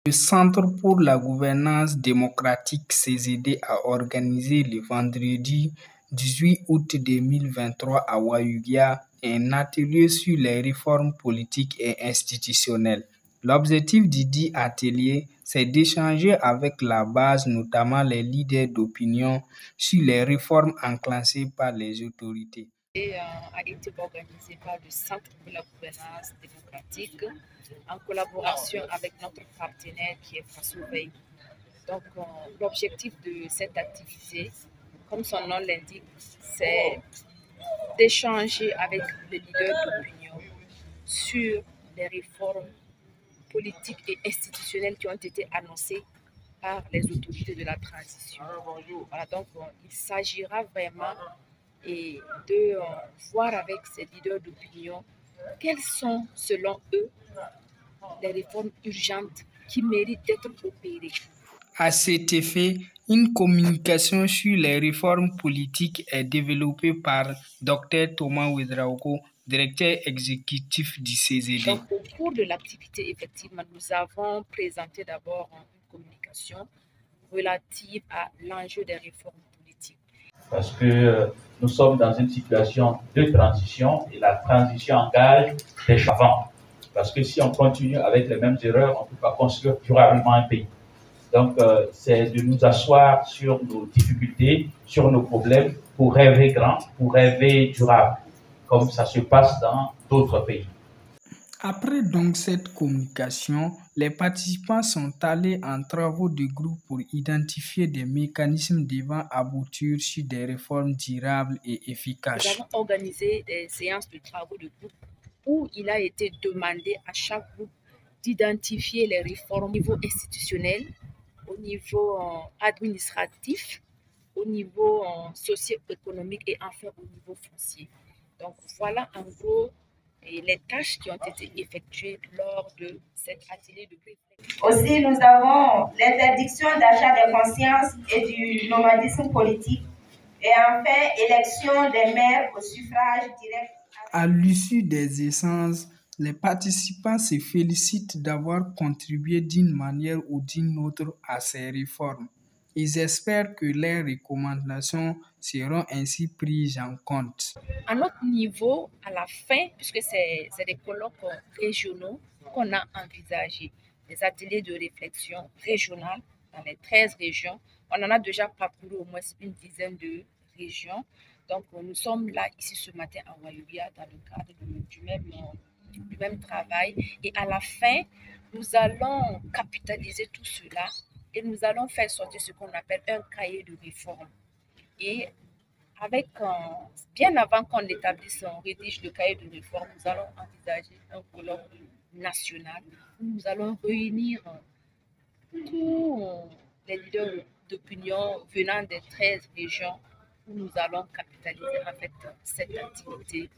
Le Centre pour la gouvernance démocratique (CGD) a organisé le vendredi 18 août 2023 à Ouargla un atelier sur les réformes politiques et institutionnelles. L'objectif du dit atelier, c'est d'échanger avec la base, notamment les leaders d'opinion, sur les réformes enclenchées par les autorités. A été organisé par le Centre pour la gouvernance démocratique en collaboration avec notre partenaire qui est Faso Veille. Donc, l'objectif de cette activité, comme son nom l'indique, c'est d'échanger avec les leaders d'opinion sur les réformes politiques et institutionnelles qui ont été annoncées par les autorités de la transition. Voilà, donc, il s'agira vraiment de voir avec ces leaders d'opinion quelles sont, selon eux, les réformes urgentes qui méritent d'être opérées. À cet effet, une communication sur les réformes politiques est développée par Dr Thomas Ouedraogo, directeur exécutif du CGD. Donc, au cours de l'activité, effectivement, nous avons présenté d'abord une communication relative à l'enjeu des réformes politiques. Parce que nous sommes dans une situation de transition et la transition engage des changements. Parce que si on continue avec les mêmes erreurs, on ne peut pas construire durablement un pays. Donc, c'est de nous asseoir sur nos difficultés, sur nos problèmes, pour rêver grand, pour rêver durable, comme ça se passe dans d'autres pays. Après donc cette communication, les participants sont allés en travaux de groupe pour identifier des mécanismes devant aboutir sur des réformes durables et efficaces. Nous avons organisé des séances de travaux de groupe où il a été demandé à chaque groupe d'identifier les réformes au niveau institutionnel, au niveau administratif, au niveau socio-économique et enfin au niveau foncier. Donc voilà en gros les tâches qui ont été effectuées lors de cet atelier de réflexion. Aussi, nous avons l'interdiction d'achat de conscience et du nomadisme politique. Et enfin, élection des maires au suffrage direct. À l'issue des échanges, les participants se félicitent d'avoir contribué d'une manière ou d'une autre à ces réformes. Ils espèrent que leurs recommandations seront ainsi prises en compte. À notre niveau, à la fin, puisque c'est des colloques régionaux qu'on a envisagés, des ateliers de réflexion régionale dans les 13 régions, on en a déjà parcouru au moins une dizaine de régions. Donc, nous sommes là, ici, ce matin, à Ouargla, dans le cadre du même travail. Et à la fin, nous allons capitaliser tout cela et nous allons faire sortir ce qu'on appelle un cahier de réforme. Et bien avant qu'on l'établisse, on rédige le cahier de réforme, nous allons envisager un colloque national où nous allons réunir tous les leaders d'opinion venant des 13 régions où nous allons capitaliser en fait cette activité